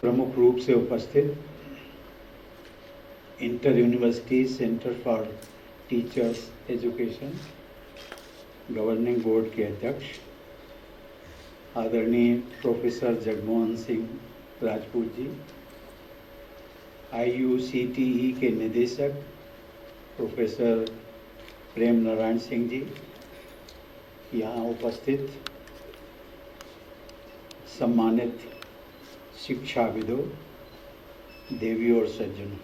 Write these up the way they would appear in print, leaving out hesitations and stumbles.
प्रमुख रूप से उपस्थित inter university centre for teachers education governing board के अध्यक्ष आदरणीय प्रोफेसर जगमोहन सिंह राजपूत जी, IUCTE के निदेशक प्रोफेसर प्रेम नारायण सिंह जी, यहाँ उपस्थित सम्मानित शिक्षाविदों, देवियों और सज्जनों,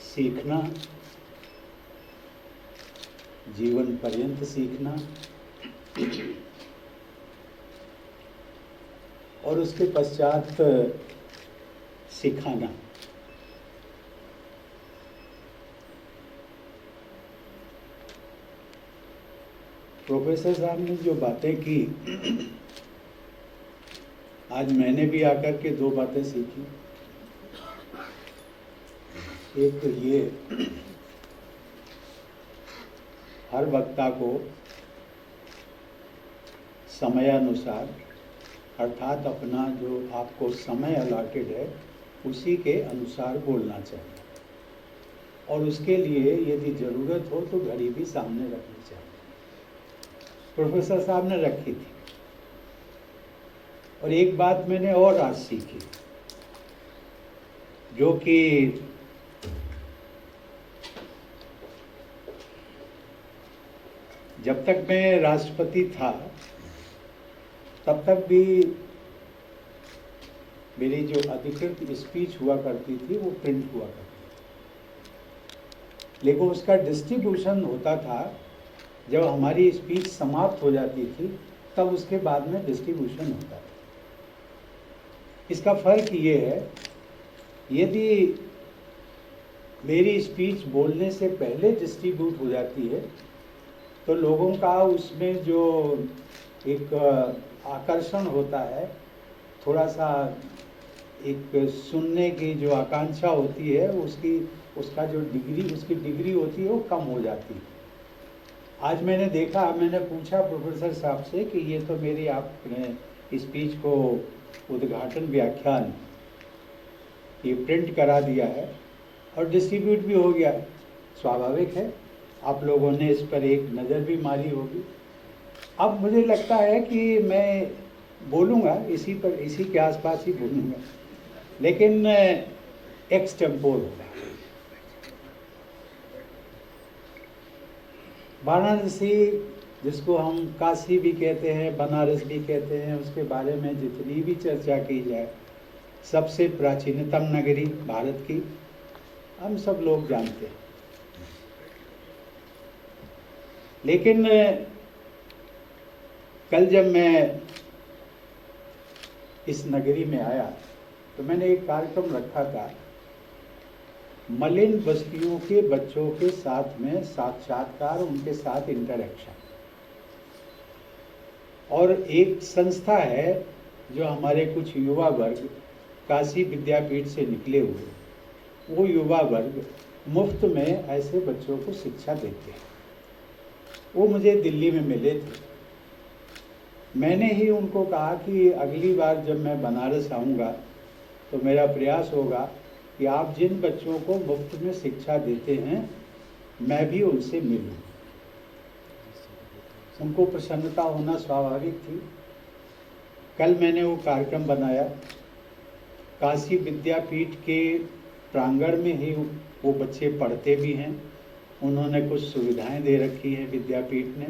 सीखना, जीवन पर्यंत सीखना और उसके पश्चात सिखाना, प्रोफेसर साहब ने जो बातें की, आज मैंने भी आकर के दो बातें सीखी। एक तो ये, हर वक्ता को समयानुसार अर्थात अपना जो आपको समय अलॉटेड है उसी के अनुसार बोलना चाहिए, और उसके लिए यदि ज़रूरत हो तो घड़ी भी सामने रखनी चाहिए। प्रोफेसर साहब ने रखी थी। और एक बात मैंने और आज सीखी, जो कि जब तक मैं राष्ट्रपति था तब तक भी मेरी जो अधिकृत स्पीच हुआ करती थी वो प्रिंट हुआ करती थी, लेकिन उसका डिस्ट्रीब्यूशन होता था जब हमारी स्पीच समाप्त हो जाती थी, तब उसके बाद में डिस्ट्रीब्यूशन होता था। इसका फर्क ये है, यदि मेरी स्पीच बोलने से पहले डिस्ट्रीब्यूट हो जाती है तो लोगों का उसमें जो एक आकर्षण होता है, थोड़ा सा एक सुनने की जो आकांक्षा होती है उसकी डिग्री होती है वो कम हो जाती है। आज मैंने देखा, मैंने पूछा प्रोफेसर साहब से कि ये तो मेरी आपने स्पीच को उद्घाटन व्याख्यान ये प्रिंट करा दिया है और डिस्ट्रीब्यूट भी हो गया है। स्वाभाविक है, आप लोगों ने इस पर एक नज़र भी मारी होगी। अब मुझे लगता है कि मैं बोलूँगा इसी के आसपास ही बोलूँगा, लेकिन एक्स टेम्पोर होगा। वाराणसी, जिसको हम काशी भी कहते हैं, बनारस भी कहते हैं, उसके बारे में जितनी भी चर्चा की जाए, सबसे प्राचीनतम नगरी भारत की, हम सब लोग जानते हैं। लेकिन कल जब मैं इस नगरी में आया तो मैंने एक कार्यक्रम रखा था, मलिन बस्तियों के बच्चों के साथ में साक्षात्कार, उनके साथ इंटरेक्शन। और एक संस्था है जो हमारे कुछ युवा वर्ग काशी विद्यापीठ से निकले हुए, वो युवा वर्ग मुफ्त में ऐसे बच्चों को शिक्षा देते हैं। वो मुझे दिल्ली में मिले थे। मैंने ही उनको कहा कि अगली बार जब मैं बनारस आऊँगा तो मेरा प्रयास होगा कि आप जिन बच्चों को मुफ्त में शिक्षा देते हैं मैं भी उनसे मिलूं। उनको प्रसन्नता होना स्वाभाविक थी। कल मैंने वो कार्यक्रम बनाया, काशी विद्यापीठ के प्रांगण में ही वो बच्चे पढ़ते भी हैं, उन्होंने कुछ सुविधाएं दे रखी हैं विद्यापीठ ने।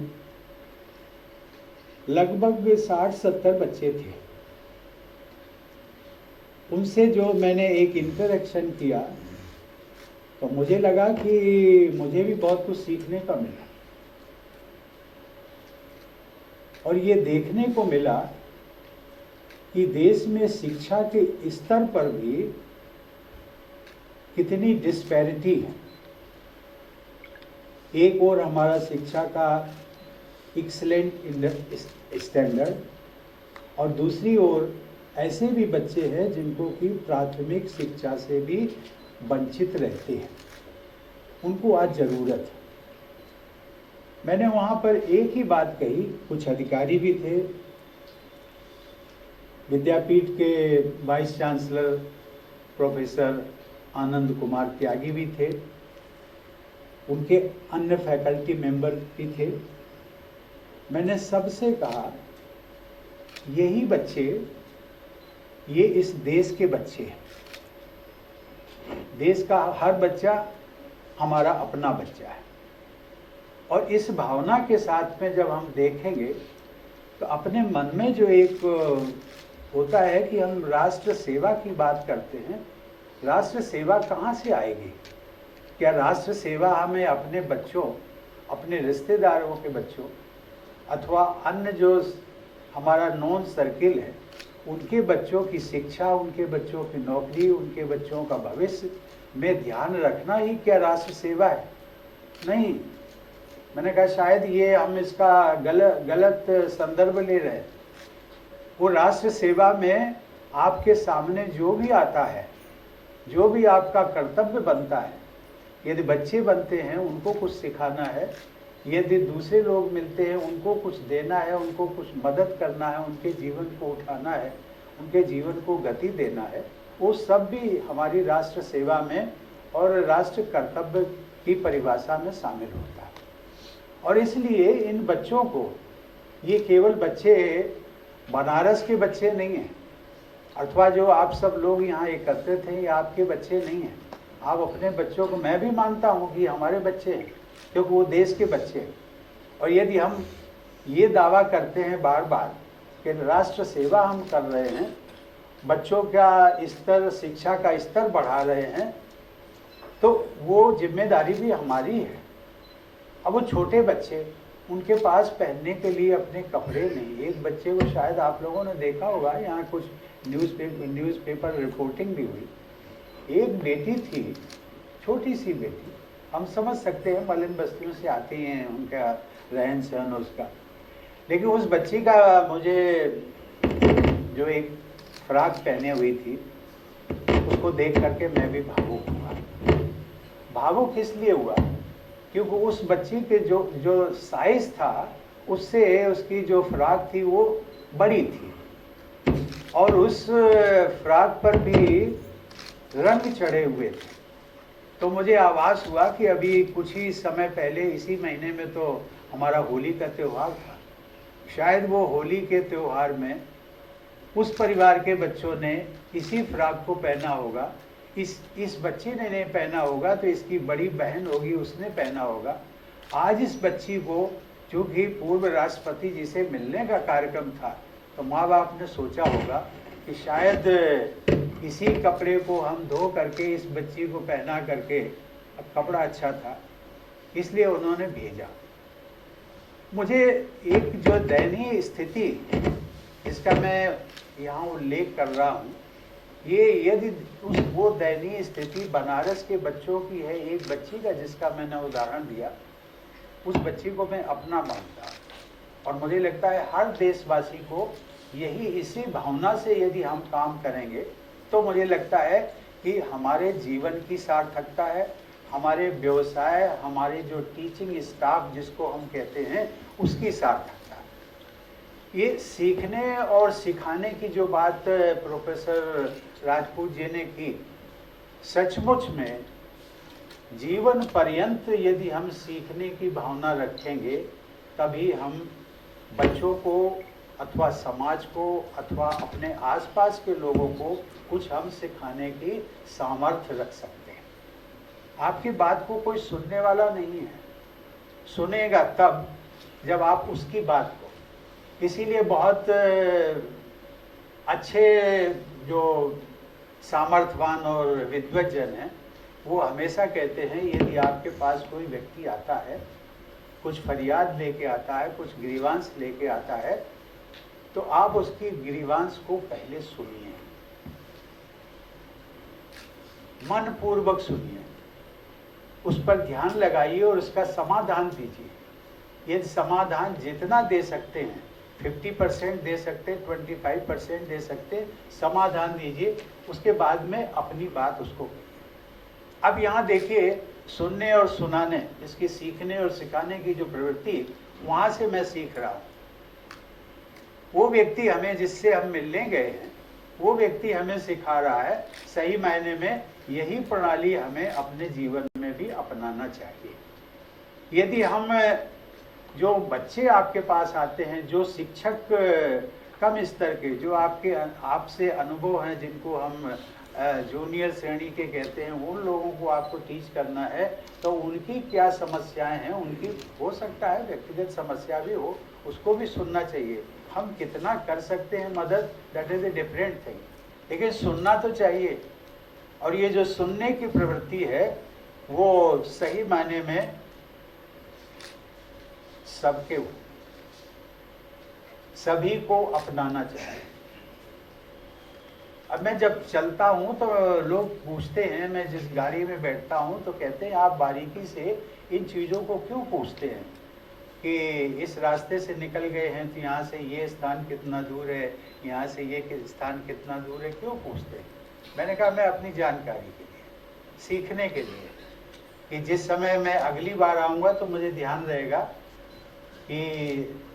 लगभग 60-70 बच्चे थे। उनसे जो मैंने एक इंटरेक्शन किया तो मुझे लगा कि मुझे भी बहुत कुछ सीखने का मिला, और ये देखने को मिला कि देश में शिक्षा के स्तर पर भी कितनी डिस्पैरिटी है। एक और हमारा शिक्षा का एक्सीलेंट स्टैंडर्ड, और दूसरी ओर ऐसे भी बच्चे हैं जिनको कि प्राथमिक शिक्षा से भी वंचित रहते हैं। उनको आज ज़रूरत है। मैंने वहाँ पर एक ही बात कही, कुछ अधिकारी भी थे, विद्यापीठ के vice chancellor professor Anand Kumar त्यागी भी थे, उनके अन्य फैकल्टी मेंबर भी थे। मैंने सबसे कहा, यही बच्चे, ये इस देश के बच्चे हैं, देश का हर बच्चा हमारा अपना बच्चा है, और इस भावना के साथ में जब हम देखेंगे तो अपने मन में जो एक होता है कि हम राष्ट्र सेवा की बात करते हैं, राष्ट्र सेवा कहाँ से आएगी? क्या राष्ट्र सेवा हमें अपने बच्चों, अपने रिश्तेदारों के बच्चों अथवा अन्य जो हमारा नॉन सर्किल है उनके बच्चों की शिक्षा, उनके बच्चों की नौकरी, उनके बच्चों का भविष्य में ध्यान रखना ही क्या राष्ट्र सेवा है? नहीं। मैंने कहा शायद ये हम इसका गलत संदर्भ ले रहे हैं। वो राष्ट्र सेवा में आपके सामने जो भी आता है, जो भी आपका कर्तव्य बनता है, यदि बच्चे बनते हैं उनको कुछ सिखाना है, यदि दूसरे लोग मिलते हैं उनको कुछ देना है, उनको कुछ मदद करना है, उनके जीवन को उठाना है, उनके जीवन को गति देना है, वो सब भी हमारी राष्ट्र सेवा में और राष्ट्र कर्तव्य की परिभाषा में शामिल होता है। और इसलिए इन बच्चों को, ये केवल बच्चे बनारस के बच्चे नहीं हैं, अथवा जो आप सब लोग यहाँ एकत्रित हैं ये आपके बच्चे नहीं हैं। आप अपने बच्चों को, मैं भी मानता हूँ कि हमारे बच्चे हैं, क्योंकि वो देश के बच्चे हैं। और यदि हम ये दावा करते हैं बार बार कि राष्ट्र सेवा हम कर रहे हैं, बच्चों का स्तर, शिक्षा का स्तर बढ़ा रहे हैं, तो वो जिम्मेदारी भी हमारी है। अब वो छोटे बच्चे, उनके पास पहनने के लिए अपने कपड़े नहीं। एक बच्चे को शायद आप लोगों ने देखा होगा, यहाँ कुछ न्यूज़पेपर रिपोर्टिंग भी हुई। एक बेटी थी, छोटी सी बेटी, हम समझ सकते हैं मलिन बस्तियों से आती हैं, उनका रहन सहन उसका, लेकिन उस बच्ची का, मुझे जो एक फ्रॉक पहने हुई थी, उसको देख करके मैं भी भावुक हुआ। भावुक इसलिए हुआ क्योंकि उस बच्ची के जो साइज था, उससे उसकी जो फ्रॉक थी वो बड़ी थी, और उस फ्रॉक पर भी रंग चढ़े हुए थे। तो मुझे आभास हुआ कि अभी कुछ ही समय पहले, इसी महीने में तो हमारा होली का त्यौहार था। शायद वो होली के त्यौहार में उस परिवार के बच्चों ने इसी फ्रॉक को पहना होगा। इस बच्ची ने नहीं पहना होगा तो इसकी बड़ी बहन होगी, उसने पहना होगा। आज इस बच्ची को, चूँकि पूर्व राष्ट्रपति जी से मिलने का कार्यक्रम था, तो माँ बाप ने सोचा होगा कि शायद इसी कपड़े को हम धो करके इस बच्ची को पहना करके, अब कपड़ा अच्छा था इसलिए उन्होंने भेजा। मुझे एक जो दयनीय स्थिति, इसका मैं यहाँ उल्लेख कर रहा हूँ, ये यदि वो दयनीय स्थिति बनारस के बच्चों की है, एक बच्ची का जिसका मैंने उदाहरण दिया, उस बच्ची को मैं अपना मानता, और मुझे लगता है हर देशवासी को यही, इसी भावना से यदि हम काम करेंगे तो मुझे लगता है कि हमारे जीवन की सार्थकता है, हमारे व्यवसाय, हमारे जो टीचिंग स्टाफ जिसको हम कहते हैं, उसकी सार्थकता है। ये सीखने और सिखाने की जो बात प्रोफेसर राजपूत जी ने की, सचमुच में जीवन पर्यंत यदि हम सीखने की भावना रखेंगे, तभी हम बच्चों को अथवा समाज को अथवा अपने आसपास के लोगों को कुछ हम सिखाने की सामर्थ्य रख सकते हैं। आपकी बात को कोई सुनने वाला नहीं है, सुनेगा तब जब आप उसकी बात को, इसीलिए बहुत अच्छे जो सामर्थ्यवान और विद्वज्जन हैं, वो हमेशा कहते हैं यदि आपके पास कोई व्यक्ति आता है, कुछ फरियाद लेके आता है, कुछ ग्रीवांस लेके आता है, तो आप उसकी ग्रीवांस को पहले सुनिए, मन पूर्वक सुनिए, उस पर ध्यान लगाइए और उसका समाधान दीजिए। यदि समाधान जितना दे सकते हैं, 50% दे सकते, 25% दे सकते, समाधान दीजिए, उसके बाद में अपनी बात उसको कहिए। अब यहाँ देखिए, सुनने और सुनाने, इसकी सीखने और सिखाने की जो प्रवृत्ति, वहाँ से मैं सीख रहा हूँ। वो व्यक्ति हमें, जिससे हम मिलने गए हैं, वो व्यक्ति हमें सिखा रहा है। सही मायने में यही प्रणाली हमें अपने जीवन में भी अपनाना चाहिए। यदि हम, जो बच्चे आपके पास आते हैं, जो शिक्षक कम स्तर के, जो आपसे अनुभव हैं, जिनको हम जूनियर श्रेणी के कहते हैं, उन लोगों को आपको टीच करना है, तो उनकी क्या समस्याएं हैं, उनकी हो सकता है व्यक्तिगत समस्या भी हो, उसको भी सुनना चाहिए। हम कितना कर सकते हैं मदद, that is a different thing, लेकिन सुनना तो चाहिए। और ये जो सुनने की प्रवृत्ति है, वो सही मायने में सभी को अपनाना चाहिए। अब मैं जब चलता हूँ तो लोग पूछते हैं, मैं जिस गाड़ी में बैठता हूँ तो कहते हैं आप बारीकी से इन चीज़ों को क्यों पूछते हैं कि इस रास्ते से निकल गए हैं तो यहाँ से ये स्थान कितना दूर है, यहाँ से ये स्थान कितना दूर है, क्यों पूछते हैं? मैंने कहा मैं अपनी जानकारी के लिए, सीखने के लिए, कि जिस समय मैं अगली बार आऊँगा तो मुझे ध्यान रहेगा कि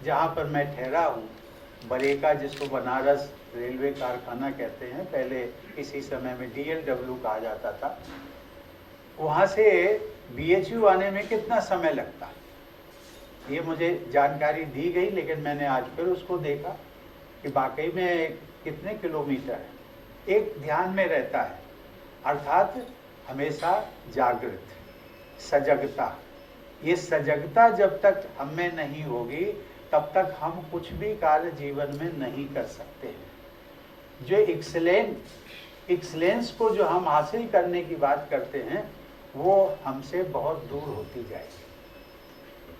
जहाँ पर मैं ठहरा हूँ, बरेका, जिसको बनारस रेलवे कारखाना कहते हैं, पहले इसी समय में DLW कहा जाता था, वहाँ से BHU आने में कितना समय लगता, ये मुझे जानकारी दी गई। लेकिन मैंने आज फिर उसको देखा कि वाकई में कितने किलोमीटर है। एक ध्यान में रहता है, अर्थात हमेशा जागृत, सजगता। ये सजगता जब तक हमें नहीं होगी, तब तक हम कुछ भी कार्य जीवन में नहीं कर सकते हैं। जो एक्सीलेंस को जो हम हासिल करने की बात करते हैं, वो हमसे बहुत दूर होती जाएगी।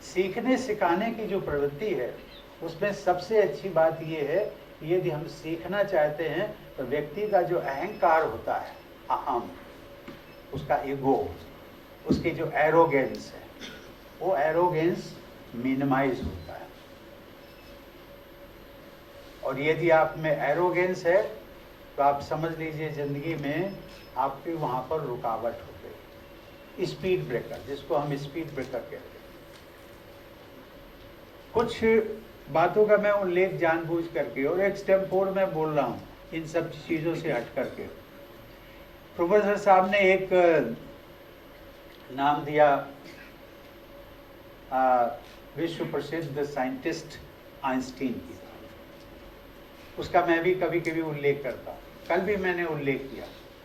सीखने सिखाने की जो प्रवृत्ति है, उसमें सबसे अच्छी बात ये है, यदि हम सीखना चाहते हैं तो व्यक्ति का जो अहंकार होता है, अहम, उसका ईगो, उसकी जो एरोगेंस है, वो एरोगेंस मिनिमाइज होता है। और यदि आप में एरोगेंस है तो आप समझ लीजिए जिंदगी में आपकी वहाँ पर रुकावट हो गई। स्पीड ब्रेकर, जिसको हम स्पीड ब्रेकर कहते हैं। कुछ बातों का मैं उल्लेख जानबूझ करके और एक्सटेम्पोर में बोल रहा हूँ, इन सब चीज़ों से हट करके। प्रोफेसर साहब ने एक नाम दिया, विश्व प्रसिद्ध साइंटिस्ट आइंस्टीन की। उसका मैं भी कभी कभी उल्लेख करता हूँ, कल भी मैंने उल्लेख किया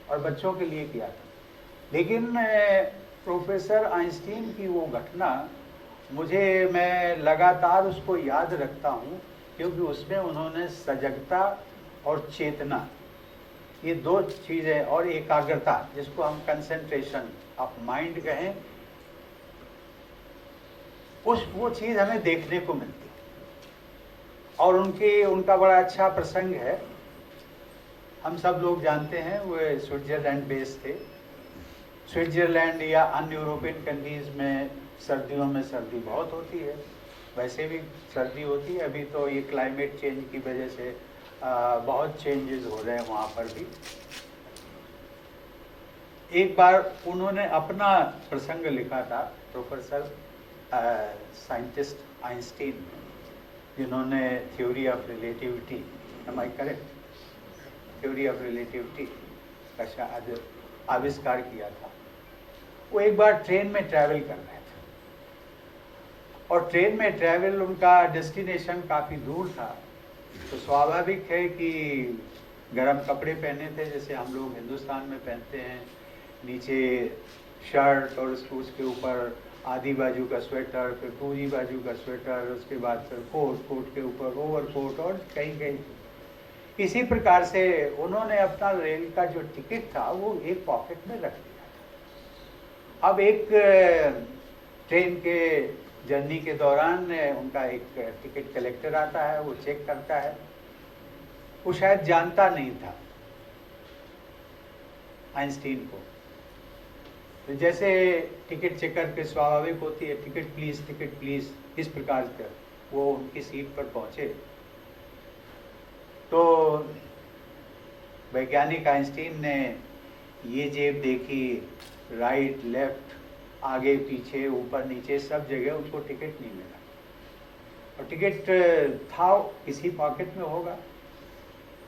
और बच्चों के लिए किया था। लेकिन प्रोफेसर आइंस्टीन की वो घटना मैं लगातार उसको याद रखता हूँ, क्योंकि उसमें उन्होंने सजगता और चेतना, ये दो चीज़ें, और एकाग्रता, जिसको हम कंसंट्रेशन ऑफ माइंड कहें, वो चीज़ हमें देखने को मिलती। और उनका बड़ा अच्छा प्रसंग है, हम सब लोग जानते हैं, वो स्विट्जरलैंड बेस्ड थे। स्विट्जरलैंड या अन्य यूरोपियन कंट्रीज़ में सर्दियों में सर्दी बहुत होती है, वैसे भी सर्दी होती है। अभी तो ये क्लाइमेट चेंज की वजह से बहुत चेंजेस हो रहे हैं वहाँ पर भी। एक बार उन्होंने अपना प्रसंग लिखा था, प्रोफेसर साइंटिस्ट आइंस्टीन, जिन्होंने theory of relativity, am I correct, theory of relativity का शायद आविष्कार किया था। वो एक बार ट्रेन में ट्रैवल कर रहे थे, और ट्रेन में ट्रैवल, उनका डेस्टिनेशन काफ़ी दूर था, तो स्वाभाविक है कि गर्म कपड़े पहने थे, जैसे हम लोग हिंदुस्तान में पहनते हैं, नीचे शर्ट और उसके ऊपर आधी बाजू का स्वेटर, फिर पूरी बाजू का स्वेटर, उसके बाद फिर कोट, कोट के ऊपर ओवरकोट, और कहीं कहीं इसी प्रकार से उन्होंने अपना रेल का जो टिकट था वो एक पॉकेट में रख दिया। अब एक ट्रेन के जर्नी के दौरान उनका एक टिकट कलेक्टर आता है, वो चेक करता है। वो शायद जानता नहीं था आइंस्टीन को, तो जैसे टिकट चेकर के स्वाभाविक होती है, टिकट प्लीज, इस प्रकार से वो उनकी सीट पर पहुंचे। तो वैज्ञानिक आइंस्टीन ने ये जेब देखी, राइट लेफ्ट, आगे पीछे ऊपर नीचे सब जगह उनको टिकट नहीं मिला। और टिकट था किसी पॉकेट में होगा,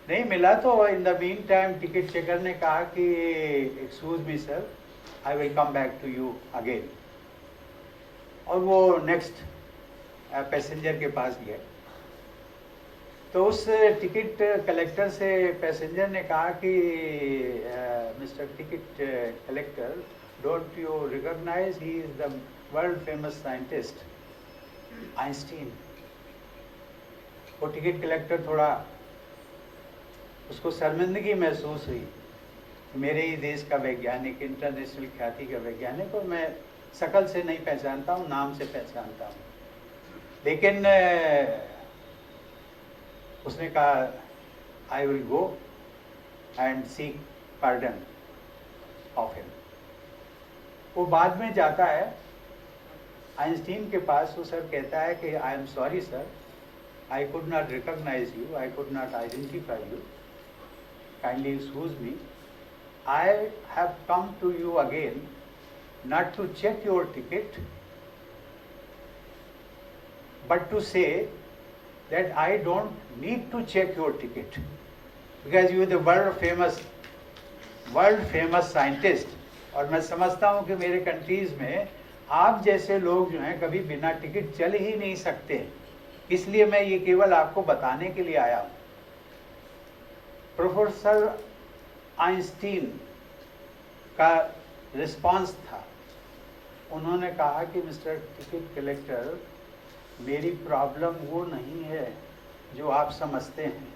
नहीं मिला। तो in the meantime ticket checker ने कहा कि excuse me sir, I will come back to you again. और वो नेक्स्ट पैसेंजर के पास गया। तो उस टिकट कलेक्टर से पैसेंजर ने कहा कि mister ticket collector, don't you recognise he is the world famous scientist Einstein. वो टिकट कलेक्टर थोड़ा उसको शर्मिंदगी महसूस हुई, मेरे ही देश का वैज्ञानिक, इंटरनेशनल ख्याति का वैज्ञानिक, और मैं शकल से नहीं पहचानता हूँ, नाम से पहचानता हूँ। लेकिन उसने कहा I will go and seek pardon of him. वो बाद में जाता है आइंस्टीन के पास। वो सर कहता है कि I am sorry sir, I could not recognise you, I could not identify you, kindly excuse me, I have come to you again not to check your ticket, but to say that I don't need to check your ticket because you are the world famous scientist। और मैं समझता हूँ कि मेरे countries में आप जैसे लोग जो हैं कभी बिना टिकट चल ही नहीं सकते, इसलिए मैं ये केवल आपको बताने के लिए आया हूँ। प्रोफेसर आइंस्टीन का रिस्पांस था, उन्होंने कहा कि मिस्टर टिकट कलेक्टर, मेरी प्रॉब्लम वो नहीं है जो आप समझते हैं,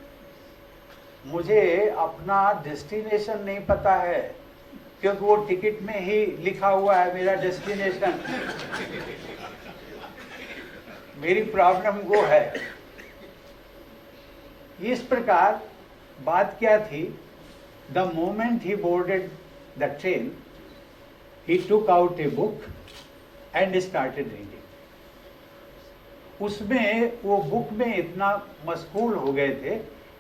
मुझे अपना डेस्टिनेशन नहीं पता है, क्योंकि वो टिकट में ही लिखा हुआ है मेरा डेस्टिनेशन। मेरी प्रॉब्लम वो है। इस प्रकार बात क्या थी, the moment he boarded the train, he took out a book and started reading। उसमें वो बुक में इतना मशगूल हो गए थे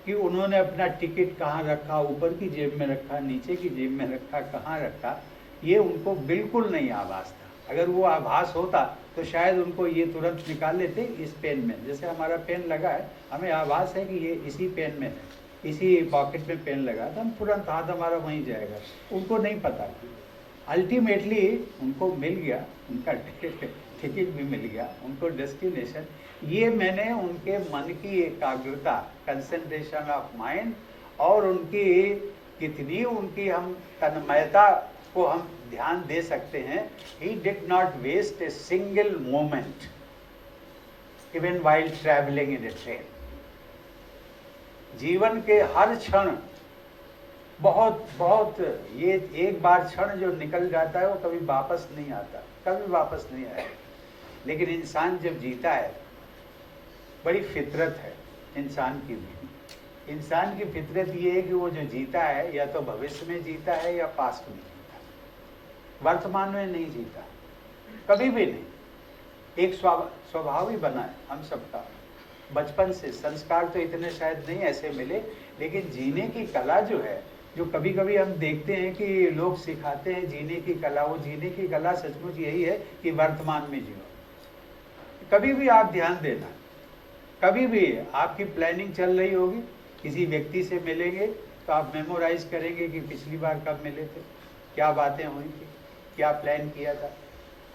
कि उन्होंने अपना टिकट कहाँ रखा, ऊपर की जेब में रखा, नीचे की जेब में रखा, कहाँ रखा, ये उनको बिल्कुल नहीं आभास था। अगर वो आभास होता तो शायद उनको ये तुरंत निकाल लेते इस पेन में। जैसे हमारा पेन लगा है, हमें आभास है कि ये इसी पेन में है, इसी पॉकेट में पेन लगा, तो हम तुरंत हाथ हमारा वहीं जाएगा। उनको नहीं पता। अल्टीमेटली उनको मिल गया, उनका टिकट भी मिल गया, उनको डेस्टिनेशन। ये मैंने उनके मन की एकाग्रता, कंसंट्रेशन ऑफ माइंड, और उनकी कितनी उनकी हम तन्मयता को हम ध्यान दे सकते हैं। He did not waste a single moment even while travelling in a train. जीवन के हर क्षण बहुत ये एक बार क्षण जो निकल जाता है वो कभी वापस नहीं आता, कभी वापस नहीं आएगा। लेकिन इंसान जब जीता है, बड़ी फितरत है इंसान की भी। इंसान की फितरत ये है कि वो जो जीता है या तो भविष्य में जीता है या पास्ट में जीता है, वर्तमान में नहीं जीता, कभी भी नहीं। एक स्वभाव ही बना है हम सबका बचपन से। संस्कार तो इतने शायद नहीं ऐसे मिले, लेकिन जीने की कला जो है, जो कभी कभी हम देखते हैं कि लोग सिखाते हैं जीने की कला, वो जीने की कला सचमुच यही है कि वर्तमान में जियो। कभी भी आप ध्यान देना, कभी भी आपकी प्लानिंग चल रही होगी, किसी व्यक्ति से मिलेंगे तो आप मेमोराइज करेंगे कि पिछली बार कब मिले थे, क्या बातें हुई थी, क्या प्लान किया था।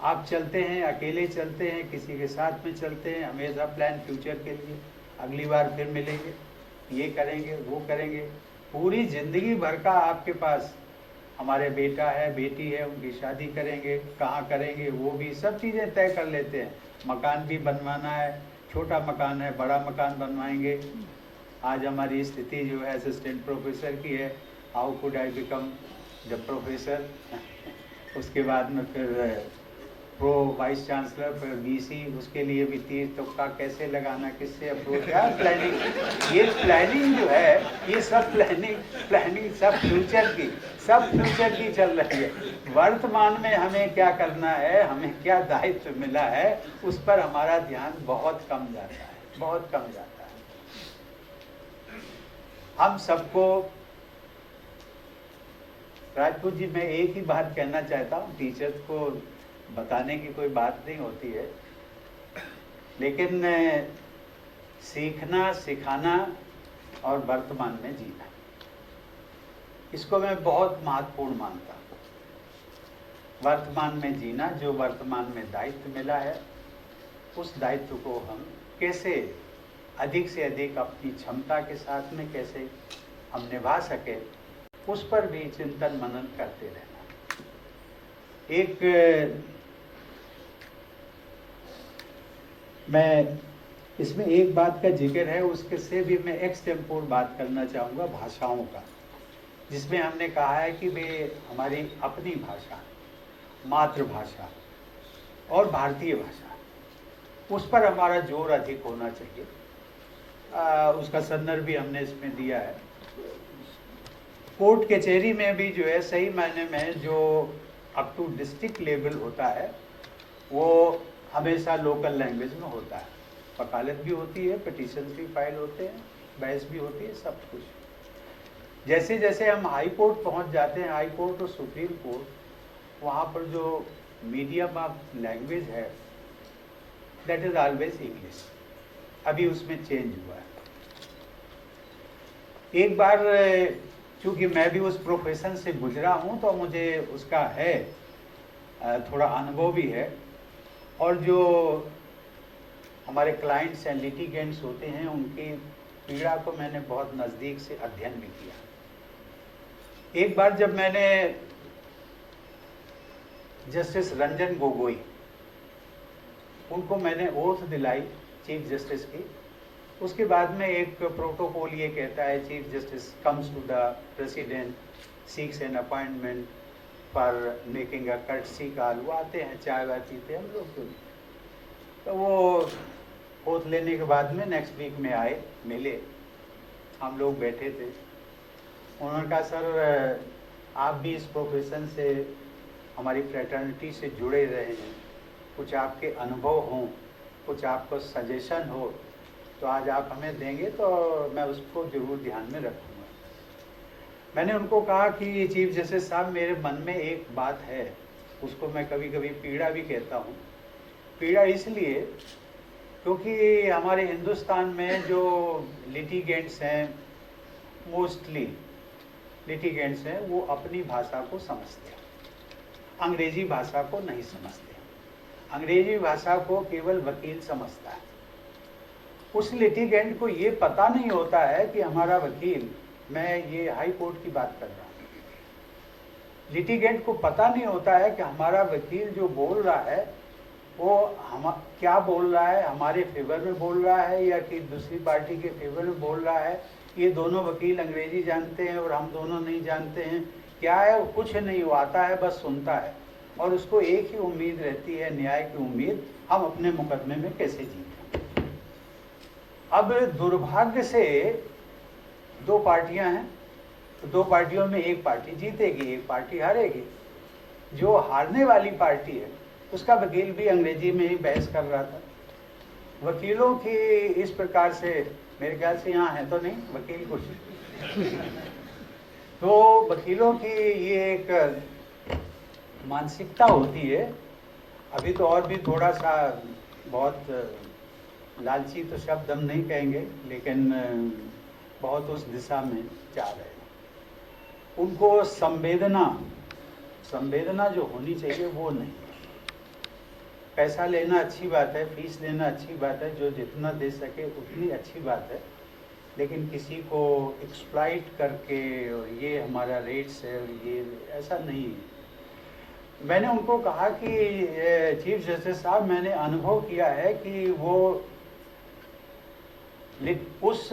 आप चलते हैं, अकेले चलते हैं, किसी के साथ में चलते हैं, हमेशा प्लान फ्यूचर के लिए, अगली बार फिर मिलेंगे, ये करेंगे, वो करेंगे। पूरी ज़िंदगी भर का आपके पास, हमारे बेटा है, बेटी है, उनकी शादी करेंगे, कहाँ करेंगे, वो भी सब चीज़ें तय कर लेते हैं। मकान भी बनवाना है, छोटा मकान है, बड़ा मकान बनवाएंगे। आज हमारी स्थिति जो है असिस्टेंट प्रोफेसर की है, how could I become the professor. उसके बाद में फिर प्रो वाइस चांसलर, फिर वीसी, उसके लिए भी तीर तुक्का कैसे लगाना, किससे अप्रोच, क्या प्लानिंग। ये प्लानिंग जो है, ये सब प्लानिंग सब फ्यूचर की चल रही है। वर्तमान में हमें क्या करना है, हमें क्या दायित्व मिला है, उस पर हमारा ध्यान बहुत कम जाता है, बहुत कम जाता है। हम सबको, राजपूत जी, मैं एक ही बात कहना चाहता हूँ टीचर्स को, बताने की कोई बात नहीं होती है, लेकिन सीखना, सिखाना और वर्तमान में जीना, इसको मैं बहुत महत्वपूर्ण मानता हूँ। वर्तमान में जीना, जो वर्तमान में दायित्व मिला है, उस दायित्व को हम कैसे अधिक से अधिक अपनी क्षमता के साथ में कैसे हम निभा सके, उस पर भी चिंतन मनन करते रहना। मैं इसमें एक बात का जिक्र है, उसके से भी मैं एक्सटेम्पोर बात करना चाहूँगा भाषाओं का, जिसमें हमने कहा है कि वे हमारी अपनी भाषा, मातृभाषा और भारतीय भाषा, उस पर हमारा जोर अधिक होना चाहिए। उसका संदर्भ भी हमने इसमें दिया है। कोर्ट कचहरी में भी जो है सही मायने में जो अप टू डिस्ट्रिक्ट लेवल होता है वो हमेशा लोकल लैंग्वेज में होता है। वकालत भी होती है, पिटीशन भी फाइल होते हैं, बहस भी होती है, सब कुछ। जैसे जैसे हम हाई कोर्ट पहुंच जाते हैं, हाई कोर्ट और सुप्रीम कोर्ट, वहाँ पर जो मीडियम ऑफ लैंग्वेज है दैट इज ऑलवेज इंग्लिश। अभी उसमें चेंज हुआ है। एक बार चूँकि मैं भी उस प्रोफेशन से गुजरा हूँ तो मुझे उसका है थोड़ा अनुभव भी है, और जो हमारे क्लाइंट्स हैं, लिटिगेंट्स होते हैं, उनकी पीड़ा को मैंने बहुत नज़दीक से अध्ययन भी किया। एक बार जब मैंने जस्टिस रंजन गोगोई, उनको मैंने ओथ दिलाई चीफ जस्टिस की, उसके बाद में एक प्रोटोकॉल ये कहता है chief justice comes to the president, seeks an appointment for making a courtesy call. वो आते हैं, चाय वाय पीते हम लोग, तो वो ओथ लेने के बाद में नेक्स्ट वीक में आए, मिले, हम लोग बैठे थे। उन्होंने कहा सर आप भी इस प्रोफेशन से, हमारी फ्रेटर्निटी से जुड़े रहे हैं, कुछ आपके अनुभव हों, कुछ आपको सजेशन हो तो आज आप हमें देंगे तो मैं उसको ज़रूर ध्यान में रखूँगा। मैंने उनको कहा कि चीफ जस्टिस साहब, मेरे मन में एक बात है, उसको मैं कभी कभी पीड़ा भी कहता हूँ। पीड़ा इसलिए क्योंकि हमारे हिंदुस्तान में जो लिटिगेंट्स हैं, मोस्टली लिटिगेंट्स हैं, वो अपनी भाषा को समझते हैं, अंग्रेजी भाषा को नहीं समझते। अंग्रेजी भाषा को केवल वकील समझता है। उस लिटिगेंट को ये पता नहीं होता है कि हमारा वकील, मैं ये हाई कोर्ट की बात कर रहा हूँ, लिटिगेंट को पता नहीं होता है कि हमारा वकील जो बोल रहा है वो हम क्या बोल रहा है, हमारे फेवर में बोल रहा है या कि दूसरी पार्टी के फेवर में बोल रहा है। ये दोनों वकील अंग्रेजी जानते हैं और हम दोनों नहीं जानते हैं। क्या है, कुछ नहीं, वो आता है बस सुनता है, और उसको एक ही उम्मीद रहती है, न्याय की उम्मीद, हम अपने मुकदमे में कैसे जीतें। अब दुर्भाग्य से दो पार्टियां हैं, तो दो पार्टियों में एक पार्टी जीतेगी, एक पार्टी हारेगी। जो हारने वाली पार्टी है उसका वकील भी अंग्रेजी में ही बहस कर रहा था। वकीलों की इस प्रकार से, मेरे ख्याल से यहाँ है तो नहीं वकील कुछ, तो वकीलों की ये एक मानसिकता होती है। अभी तो और भी थोड़ा सा, बहुत लालची तो शब्द हम नहीं कहेंगे, लेकिन बहुत उस दिशा में जा रहे हैं। उनको संवेदना जो होनी चाहिए वो नहीं। पैसा लेना अच्छी बात है, फीस लेना अच्छी बात है, जो जितना दे सके उतनी अच्छी बात है, लेकिन किसी को एक्सप्लॉइट करके ये हमारा रेट्स है, ये ऐसा नहीं है। मैंने उनको कहा कि चीफ जस्टिस साहब, मैंने अनुभव किया है कि वो उस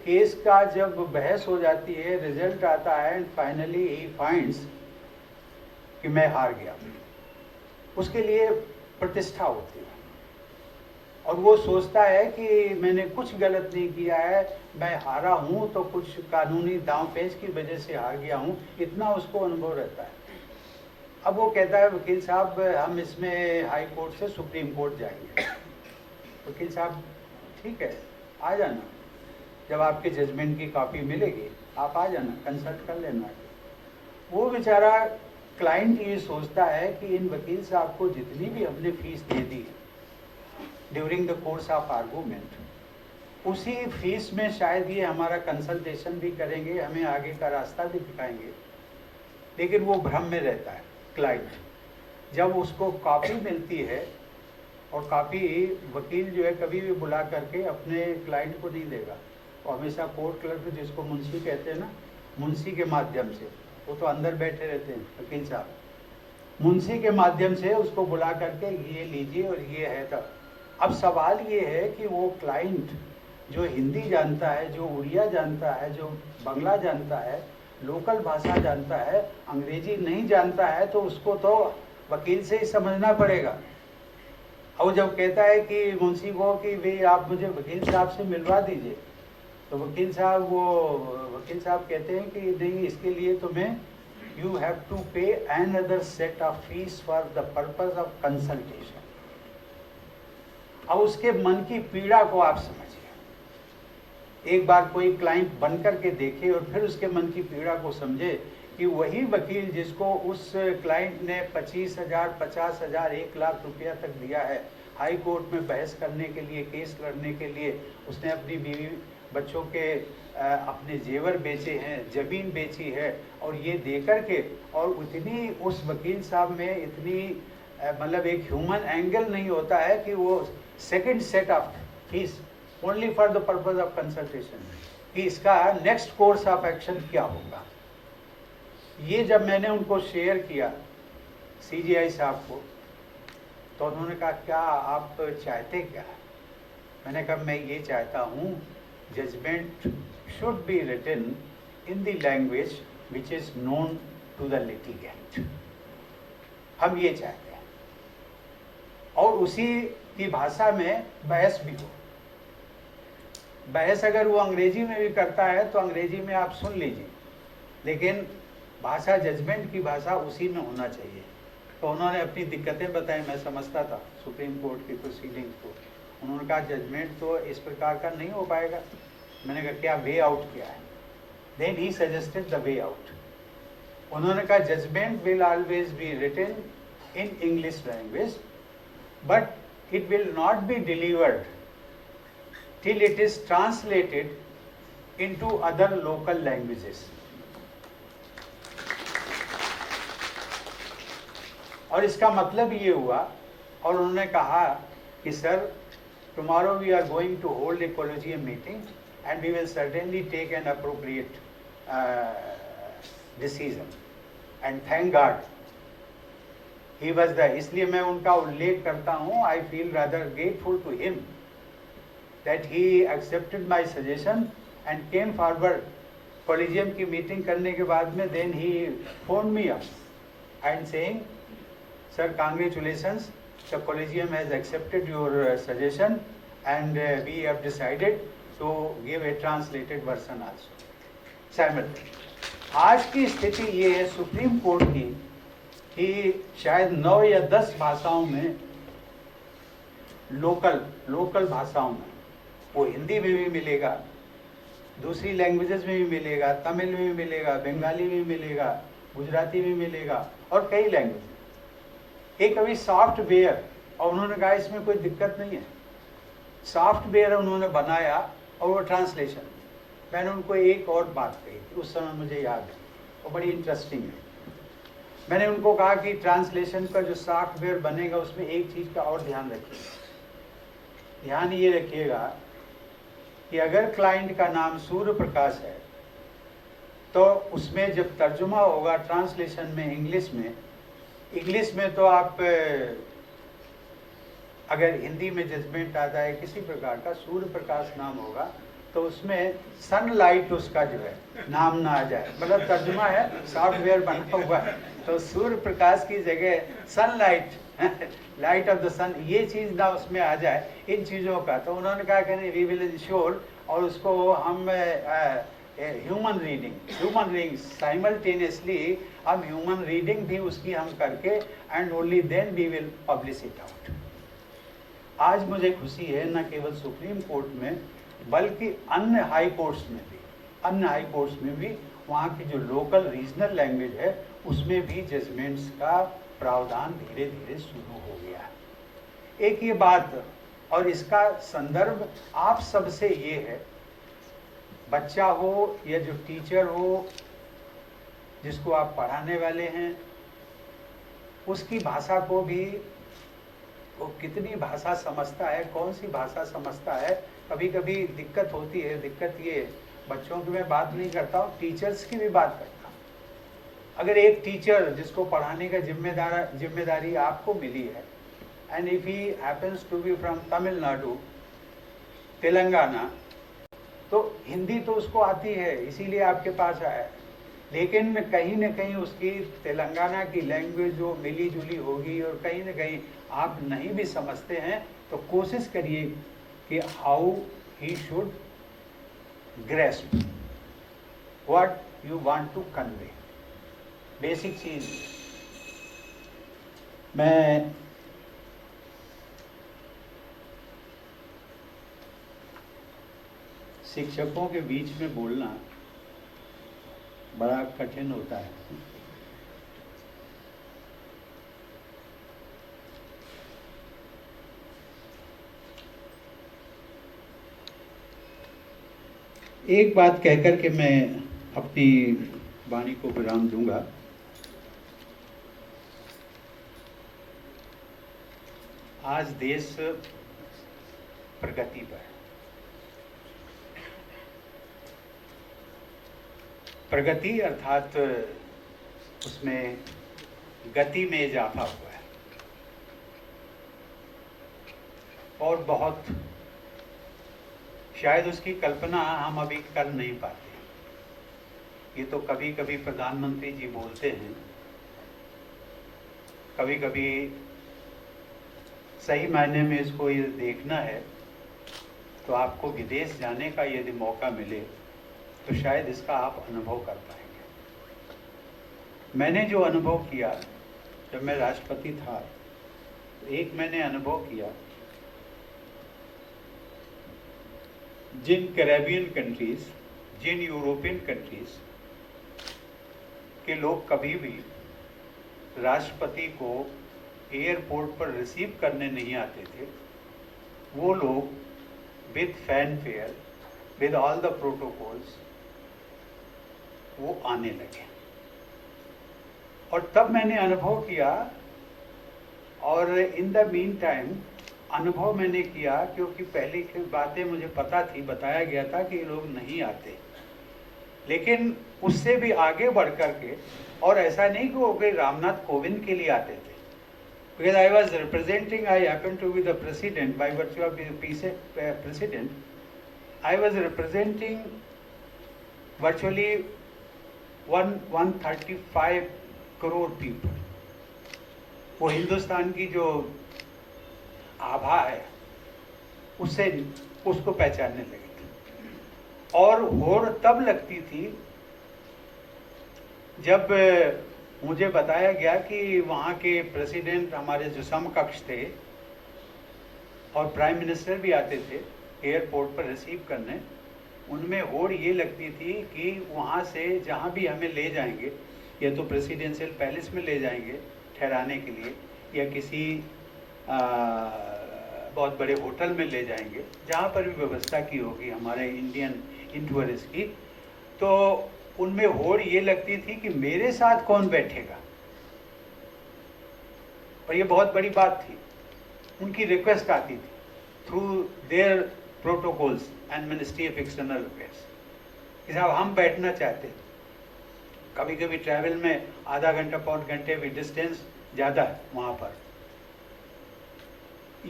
केस का जब बहस हो जाती है, रिजल्ट आता है एंड फाइनली ही फाइंड्स कि मैं हार गया, उसके लिए प्रतिष्ठा होती है और वो सोचता है कि मैंने कुछ गलत नहीं किया है, मैं हारा हूँ तो कुछ कानूनी दांव-पेच की वजह से हार गया हूँ, इतना उसको अनुभव रहता है। अब वो कहता है वकील साहब, हम इसमें हाई कोर्ट से सुप्रीम कोर्ट जाएंगे। वकील साहब ठीक है, आ जाना, जब आपके जजमेंट की कॉपी मिलेगी आप आ जाना, कंसल्ट कर लेना। वो बेचारा क्लाइंट ये सोचता है कि इन वकील साहब को जितनी भी हमने fees they the during the course of argument, उसी फीस में शायद ये हमारा कंसल्टेशन भी करेंगे, हमें आगे का रास्ता भी दिखाएंगे। लेकिन वो भ्रम में रहता है क्लाइंट। जब उसको कॉपी मिलती है, और कॉपी वकील जो है कभी भी बुला करके अपने क्लाइंट को नहीं देगा, वो हमेशा कोर्ट क्लर्क जिसको मुंशी कहते हैं ना, मुंशी के माध्यम से, वो तो अंदर बैठे रहते हैं वकील साहब, मुंशी के माध्यम से उसको बुला करके ये लीजिए और ये है। तब अब सवाल ये है कि वो क्लाइंट जो हिंदी जानता है, जो उड़िया जानता है, जो बांग्ला जानता है, लोकल भाषा जानता है, अंग्रेजी नहीं जानता है, तो उसको तो वकील से ही समझना पड़ेगा। और जब कहता है कि मुंशी को कि भाई आप मुझे वकील साहब से मिलवा दीजिए, तो वकील साहब कहते हैं कि नहीं, इसके लिए तुम्हें यू हैव टू पे another set of fees for the purpose of consultation. अब उसके मन की पीड़ा को आप समझिए। एक बार कोई क्लाइंट बन करके देखे और फिर उसके मन की पीड़ा को समझे कि वही वकील जिसको उस क्लाइंट ने 25,000, 50,000, 1 लाख रुपया तक दिया है हाई कोर्ट में बहस करने के लिए, केस लड़ने के लिए, उसने अपनी बीवी बच्चों के अपने जेवर बेचे हैं, ज़मीन बेची है, और ये दे कर के, और इतनी उस वकील साहब में इतनी मतलब एक ह्यूमन एंगल नहीं होता है कि वो second set of fees only for the purpose of consultation, कि इसका नेक्स्ट कोर्स ऑफ एक्शन क्या होगा। ये जब मैंने उनको शेयर किया CJI साहब को, तो उन्होंने कहा क्या आप चाहते क्या? मैंने कहा मैं ये चाहता हूँ judgement should be written in the language which is known to the litigant. हम ये चाहते हैं, और उसी की भाषा में बहस भी हो। बहस अगर वो अंग्रेजी में भी करता है तो अंग्रेजी में आप सुन लीजिए, लेकिन भाषा, जजमेंट की भाषा उसी में होना चाहिए। तो उन्होंने अपनी दिक्कतें बताई, मैं समझता था सुप्रीम कोर्ट की प्रोसीडिंग्स को। उन्होंने कहा जजमेंट तो इस प्रकार का नहीं हो पाएगा। मैंने कहा क्या वे आउट क्या है? Then he suggested the way out. उन्होंने कहा judgement will always be written in English language, but it will not be delivered till it is translated into other local languages. और इसका मतलब ये हुआ, और उन्होंने कहा कि sir tomorrow we are going to hold a collegium meeting and we will certainly take an appropriate decision, and thank God he was there. इसलिए मैं उनका उल्लेख करता हूँ, I feel rather grateful to him that he accepted my suggestion and came forward. Collegium की meeting करने के बाद में then he phoned me up and saying, sir, congratulations, the collegium has accepted your suggestion and we have decided to give a translated version also. Simultaneously. आज की स्थिति ये है सुप्रीम कोर्ट की कि शायद 9 या 10 भाषाओं में, लोकल भाषाओं में, वो हिंदी में भी मिलेगा, दूसरी लैंग्वेजेस में भी मिलेगा, तमिल में भी मिलेगा, बंगाली में भी मिलेगा, गुजराती में मिलेगा, और कई लैंग्वेज। एक अभी सॉफ्टवेयर, और उन्होंने कहा इसमें कोई दिक्कत नहीं है, सॉफ्टवेयर उन्होंने बनाया और वो ट्रांसलेशन। मैंने उनको एक और बात कही थी, उस समय मुझे याद है, वो बड़ी इंटरेस्टिंग है। मैंने उनको कहा कि ट्रांसलेशन का जो सॉफ्टवेयर बनेगा उसमें एक चीज़ का और ध्यान रखिएगा। ध्यान ये रखिएगा कि अगर क्लाइंट का नाम सूर्य प्रकाश है तो उसमें जब तर्जुमा होगा ट्रांसलेशन में इंग्लिश में तो आप अगर हिंदी में जजमेंट आता है किसी प्रकार का, सूर्य प्रकाश नाम होगा तो उसमें सनलाइट उसका जो है नाम ना आ जाए। मतलब तर्जुमा है, सॉफ्टवेयर बना हुआ है, तो सूर्य प्रकाश की जगह सनलाइट, लाइट ऑफ द सन, ये चीज़ ना उसमें आ जाए, इन चीज़ों का। तो उन्होंने कहा कि नहीं, वी विल इंश्योर, और उसको हम ह्यूमन रीडिंग साइमल्टेनियसली हम ह्यूमन रीडिंग भी उसकी हम करके and only then we will publish it out. आज मुझे खुशी है न केवल सुप्रीम कोर्ट में बल्कि अन्य हाई कोर्ट्स में भी वहाँ की जो लोकल रीजनल लैंग्वेज है उसमें भी जजमेंट्स का प्रावधान धीरे धीरे शुरू हो गया है। एक ये बात, और इसका संदर्भ आप सबसे ये है, बच्चा हो या जो टीचर हो जिसको आप पढ़ाने वाले हैं, उसकी भाषा को भी, वो कितनी भाषा समझता है, कौन सी भाषा समझता है, कभी कभी दिक्कत होती है। दिक्कत ये, बच्चों की मैं बात नहीं करता हूँ, टीचर्स की भी बात करता हूँ। अगर एक टीचर जिसको पढ़ाने का जिम्मेदारी आपको मिली है, and if he happens to be from Tamil Nadu, Telangana, तो हिंदी तो उसको आती है, इसीलिए आपके पास आया है, लेकिन कहीं न कहीं उसकी तेलंगाना की लैंग्वेज जो मिली जुली होगी और कहीं न कहीं आप नहीं भी समझते हैं, तो कोशिश करिए कि how he should grasp what you want to convey. Basic चीज मैं शिक्षकों के बीच में बोलना बड़ा कठिन होता है। एक बात कहकर के मैं अपनी वाणी को विराम दूंगा। आज देश प्रगति पर है। प्रगति अर्थात उसमें गति में इजाफा हुआ है और बहुत, शायद उसकी कल्पना हम अभी कर नहीं पाते। ये तो कभी कभी प्रधानमंत्री जी बोलते हैं, कभी कभी सही मायने में इसको ये देखना है तो आपको विदेश जाने का यदि मौका मिले तो शायद इसका आप अनुभव कर पाएंगे। मैंने जो अनुभव किया जब मैं राष्ट्रपति था, तो एक मैंने अनुभव किया, जिन कैरेबियन कंट्रीज, जिन यूरोपियन कंट्रीज के लोग कभी भी राष्ट्रपति को एयरपोर्ट पर रिसीव करने नहीं आते थे, वो लोग with fanfare, with all the protocols वो आने लगे। और तब मैंने अनुभव किया, और इन द मीन टाइम अनुभव मैंने किया, क्योंकि पहले की बातें मुझे पता थी, बताया गया था कि ये लोग नहीं आते, लेकिन उससे भी आगे बढ़ कर के, और ऐसा नहीं कि वो कोई रामनाथ कोविंद के लिए आते थे, because I was representing, I happened to be the president, by virtue of being president, I was representing virtually 135 crore people. वो हिंदुस्तान की जो आभा है उससे उसको पहचानने लगे थे। और होड़ तब लगती थी जब मुझे बताया गया कि वहाँ के प्रेसिडेंट हमारे जो समकक्ष थे और प्राइम मिनिस्टर भी आते थे एयरपोर्ट पर रिसीव करने, उनमें होड़ ये लगती थी कि वहाँ से जहाँ भी हमें ले जाएंगे, या तो प्रेसिडेंशियल पैलेस में ले जाएंगे ठहराने के लिए, या किसी बहुत बड़े होटल में ले जाएंगे, जहाँ पर भी व्यवस्था की होगी हमारे इंडियन टूरिस्ट की, तो उनमें होड़ ये लगती थी कि मेरे साथ कौन बैठेगा। और ये बहुत बड़ी बात थी। उनकी रिक्वेस्ट आती थी through their protocols and ministry of external affairs कि साहब हम बैठना चाहते हैं। कभी कभी ट्रैवल में आधा घंटा पौन घंटे भी डिस्टेंस ज़्यादा है वहाँ पर।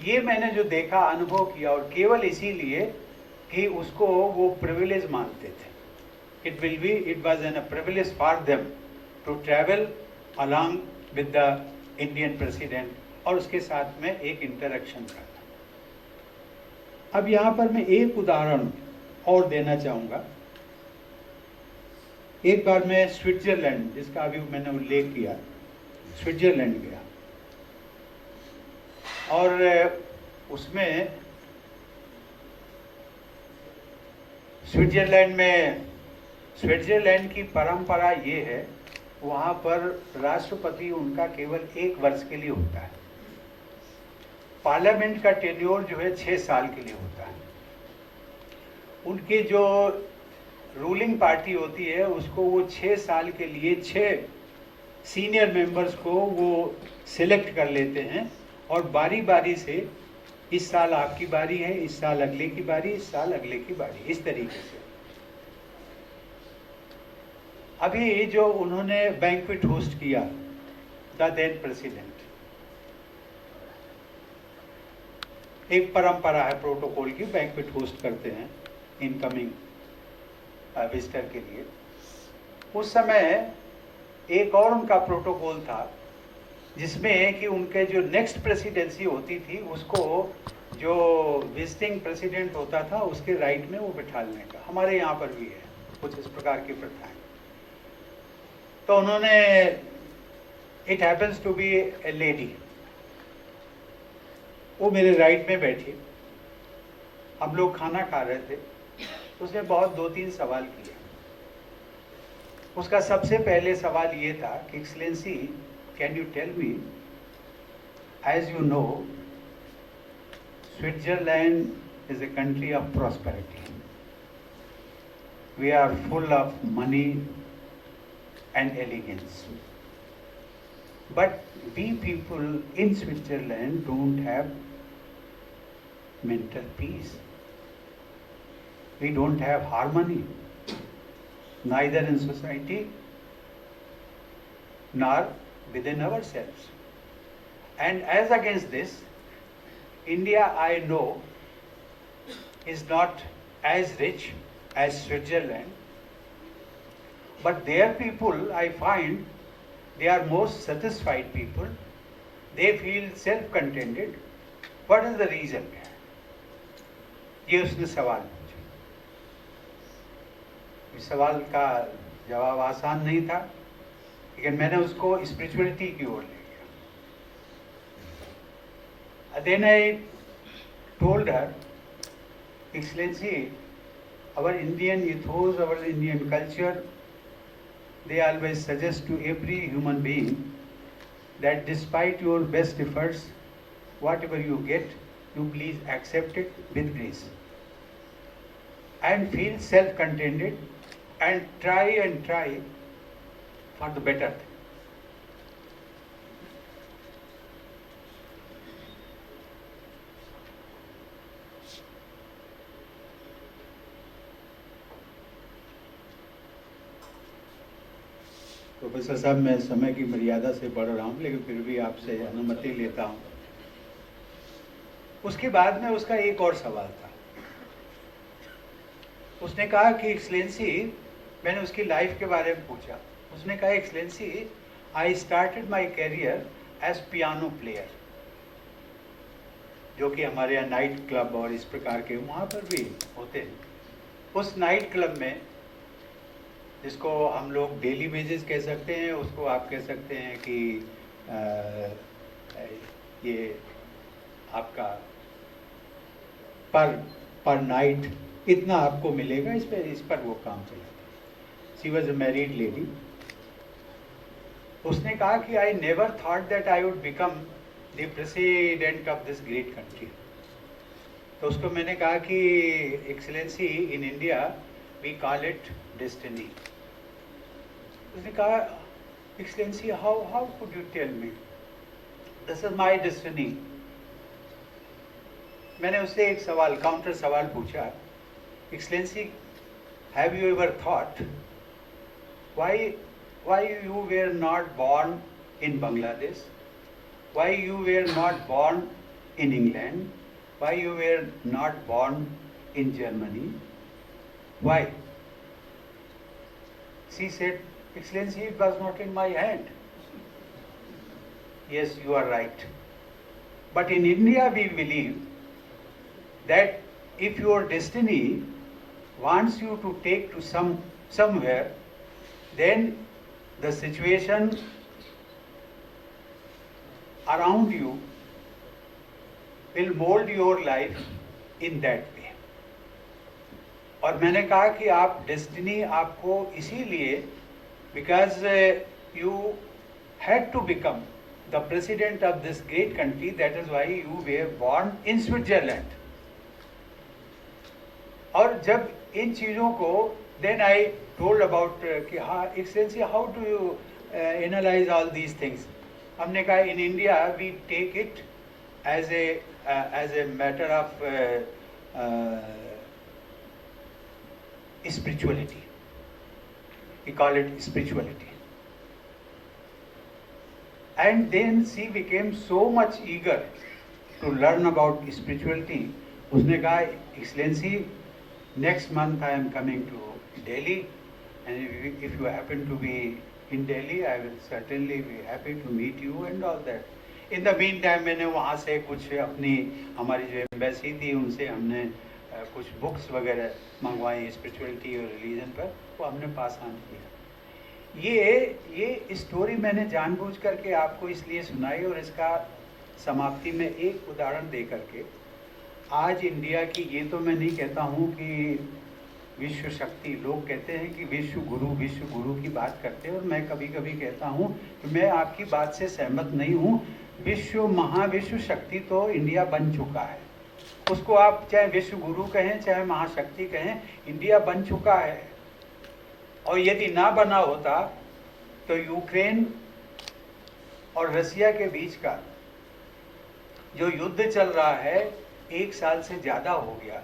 ये मैंने जो देखा, अनुभव किया, और केवल इसीलिए कि उसको वो प्रिविलेज मानते थे। it was a privilege for them to travel along with the Indian president और उसके साथ में एक इंटरेक्शन करना। अब यहाँ पर मैं एक उदाहरण और देना चाहूँगा। एक बार मैं स्विट्जरलैंड, जिसका अभी मैंने उल्लेख किया, स्विट्जरलैंड गया, और उसमें स्विट्जरलैंड में स्विट्जरलैंड की परंपरा ये है, वहाँ पर राष्ट्रपति उनका केवल 1 वर्ष के लिए होता है। पार्लियामेंट का टेन्योर जो है 6 साल के लिए होता है। उनके जो रूलिंग पार्टी होती है उसको वो 6 साल के लिए 6 सीनियर मेंबर्स को वो सिलेक्ट कर लेते हैं और बारी बारी से इस साल आपकी बारी है, इस साल अगले की बारी, इस साल अगले की बारी, इस तरीके से। अभी जो उन्होंने बैंक्वेट होस्ट किया, द देन प्रेसिडेंट, एक परंपरा है प्रोटोकॉल की, बैंक्वेट होस्ट करते हैं इनकमिंग विजिटर के लिए। उस समय एक और उनका प्रोटोकॉल था जिसमें कि उनके जो नेक्स्ट प्रेसिडेंसी होती थी उसको जो विजिटिंग प्रेसिडेंट होता था उसके राइट में वो बिठाने का। हमारे यहाँ पर भी है कुछ इस प्रकार की प्रथाएं। तो उन्होंने, it happens to be a lady, वो मेरे राइट में बैठी, हम लोग खाना खा रहे थे, तो उसने बहुत 2-3 सवाल किए। उसका सबसे पहले सवाल ये था कि excellency, can you tell me, as you know Switzerland is a country of prosperity, we are full of money and elegance, but we people in Switzerland don't have mental peace, we don't have harmony, neither in society nor within ourselves. And as against this, India, I know, is not as rich as Switzerland, but their people, I find, they are most satisfied people. They feel self-contented. What is the reason? ये उसने सवाल पूछा। इस सवाल का जवाब आसान नहीं था, लेकिन मैंने उसको स्पिरिचुअलिटी की ओर ले गया। Then I told her, Excellency, our Indian ethos, our Indian culture, they always suggest to every human being that despite your best efforts, whatever you get, you please accept it with grace and feel self-contented and try for the better thing. Professor साहब, मैं समय की मर्यादा से बढ़ रहा हूँ, लेकिन फिर भी आपसे अनुमति लेता हूँ। उसके बाद में उसका एक और सवाल था। उसने कहा कि एक्सलेंसी, मैंने उसकी लाइफ के बारे में पूछा। उसने कहा, excellency, I started my career as piano player, जो कि हमारे यहाँ नाइट क्लब और इस प्रकार के वहाँ पर भी होते हैं। उस नाइट क्लब में, जिसको हम लोग डेली वेजेस कह सकते हैं, उसको आप कह सकते हैं कि ये आपका पर नाइट इतना आपको मिलेगा, इस पर वो काम चला। She was a married lady. उसने कहा कि I never thought that I would become the president of this great country. तो उसको मैंने कहा कि excellency, in India we call it destiny. उसने कहा, excellency, how could you tell me, this is my destiny. मैंने उससे एक सवाल, काउंटर सवाल पूछा, excellency, have you ever thought why you were not born in Bangladesh, why you were not born in England, why you were not born in Germany, why? She said, Excellency, it was not in my hand. Yes, you are right. But in India we believe that if your destiny wants you to take to somewhere, then the situation around you will mold your life in that way. और मैंने कहा कि आप destiny आपको इसीलिए, because you had to become the president of this great country, that is why you were born in Switzerland. और जब इन चीज़ों को देन आई टोल्ड अबाउट कि हाँ excellency how do you analyse all these things. हमने कहा in India we take it as a matter of spirituality. We call it spirituality. And then she became so much eager to learn about spirituality. उसने कहा excellency next month I am coming to Delhi and if you happen to be in Delhi I will certainly be happy to meet you and all that. In the meantime मैंने वहाँ से कुछ अपनी हमारी जो embassy थी उनसे हमने कुछ बुक्स वगैरह मंगवाई स्पिरिचुअलिटी और रिलीजन पर, वो हमने पास ऑन किया। ये स्टोरी मैंने जानबूझ करके आपको इसलिए सुनाई और इसका समाप्ति में एक उदाहरण दे करके आज इंडिया की, ये तो मैं नहीं कहता हूँ कि विश्व शक्ति, लोग कहते हैं कि विश्व गुरु की बात करते हैं और मैं कभी कभी कहता हूँ कि मैं आपकी बात से सहमत नहीं हूँ। महाविश्व शक्ति तो इंडिया बन चुका है, उसको आप चाहे विश्व गुरु कहें चाहे महाशक्ति कहें, इंडिया बन चुका है। और यदि ना बना होता तो यूक्रेन और रसिया के बीच का जो युद्ध चल रहा है 1 साल से ज़्यादा हो गया,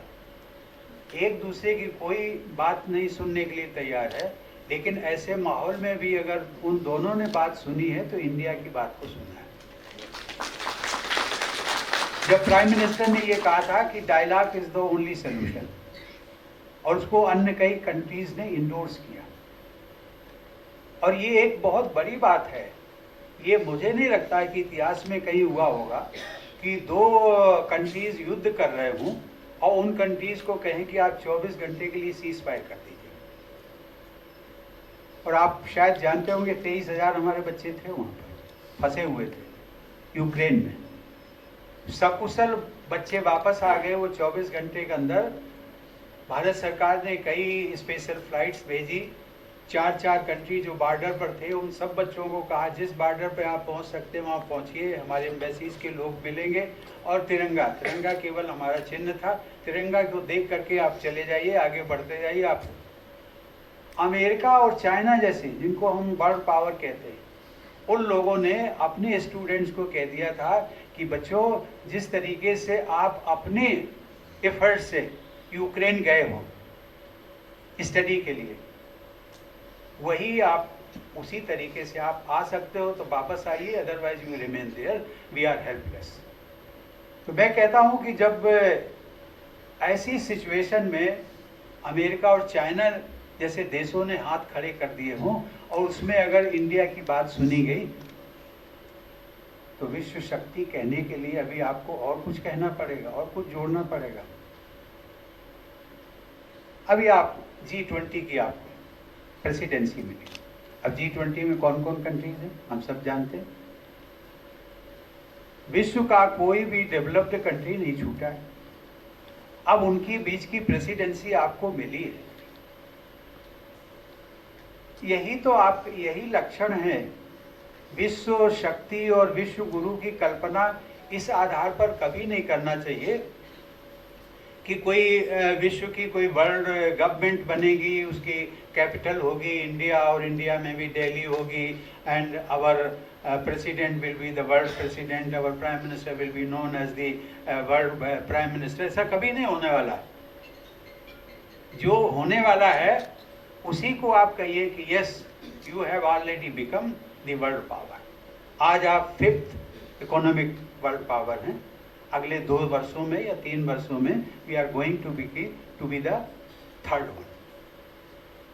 एक दूसरे की कोई बात नहीं सुनने के लिए तैयार है, लेकिन ऐसे माहौल में भी अगर उन दोनों ने बात सुनी है तो इंडिया की बात को सुना है। जब प्राइम मिनिस्टर ने ये कहा था कि dialogue is the only solution, और उसको अन्य कई कंट्रीज ने इंडोर्स किया, और ये एक बहुत बड़ी बात है। ये मुझे नहीं लगता है कि इतिहास में कहीं हुआ होगा कि 2 कंट्रीज युद्ध कर रहे हों और उन कंट्रीज को कहें कि आप 24 घंटे के लिए सीज फायर कर दीजिए। और आप शायद जानते होंगे 23,000 हमारे बच्चे थे वहाँ पर फंसे हुए थे यूक्रेन में, सकुशल बच्चे वापस आ गए। वो 24 घंटे के अंदर भारत सरकार ने कई स्पेशल फ्लाइट्स भेजी, 4 कंट्री जो बॉर्डर पर थे उन सब बच्चों को कहा जिस बॉर्डर पर आप पहुंच सकते हैं वहाँ पहुंचिए, हमारे एम्बेसीज के लोग मिलेंगे, और तिरंगा केवल हमारा चिन्ह था, तिरंगा को देख करके आप चले जाइए, आगे बढ़ते जाइए। आप अमेरिका और चाइना जैसे जिनको हम वर्ल्ड पावर कहते हैं, उन लोगों ने अपने स्टूडेंट्स को कह दिया था कि बच्चों जिस तरीके से आप अपने एफर्ट से यूक्रेन गए हो स्टडी के लिए, वही आप उसी तरीके से आप आ सकते हो तो वापस आइए, otherwise you remain there, we are helpless. तो मैं कहता हूँ कि जब ऐसी सिचुएशन में अमेरिका और चाइना जैसे देशों ने हाथ खड़े कर दिए हों और उसमें अगर इंडिया की बात सुनी गई तो विश्व शक्ति कहने के लिए अभी आपको और कुछ कहना पड़ेगा और कुछ जोड़ना पड़ेगा। अभी आप G20 की आपको प्रेसिडेंसी मिली, अब G20 में कौन कौन कंट्रीज हैं हम सब जानते हैं। विश्व का कोई भी डेवलप्ड कंट्री नहीं छूटा है, अब उनकी बीच की प्रेसिडेंसी आपको मिली है। यही लक्षण है। विश्व शक्ति और विश्व गुरु की कल्पना इस आधार पर कभी नहीं करना चाहिए कि कोई विश्व की कोई वर्ल्ड गवर्नमेंट बनेगी, उसकी कैपिटल होगी इंडिया और इंडिया में भी दिल्ली होगी, and our president will be the world president, our prime minister will be known as the world prime minister. ऐसा कभी नहीं होने वाला। जो होने वाला है उसी को आप कहिए कि yes you have already become the world power. आज आप 5th इकोनॉमिक वर्ल्ड पावर हैं, अगले 2 वर्षों में या 3 वर्षों में we are going to be the 3rd one.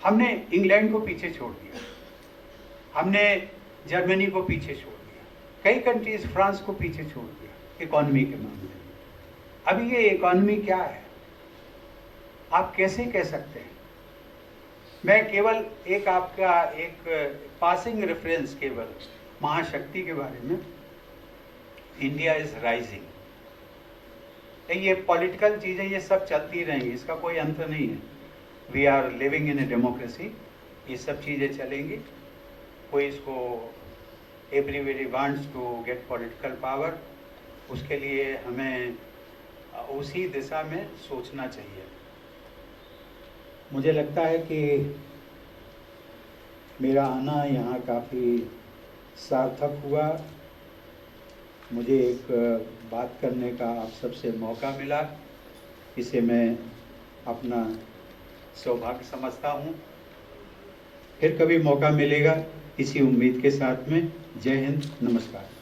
हमने इंग्लैंड को पीछे छोड़ दिया, हमने जर्मनी को पीछे छोड़ दिया, कई कंट्रीज फ्रांस को पीछे छोड़ दिया इकोनॉमी के मामले में। अभी ये इकोनॉमी क्या है आप कैसे कह सकते हैं? मैं केवल आपका एक पासिंग रेफरेंस केवल महाशक्ति के बारे में, इंडिया इज राइजिंग। ये पॉलिटिकल चीज़ें ये सब चलती रहेंगी, इसका कोई अंत नहीं है। We are living in a democracy, ये सब चीज़ें चलेंगी। कोई इसको everybody wants to get political power, उसके लिए हमें उसी दिशा में सोचना चाहिए। मुझे लगता है कि मेरा आना यहाँ काफ़ी सार्थक हुआ। मुझे एक बात करने का आप सबसे मौका मिला, इसे मैं अपना सौभाग्य समझता हूँ। फिर कभी मौका मिलेगा इसी उम्मीद के साथ में। जय हिंद, नमस्कार।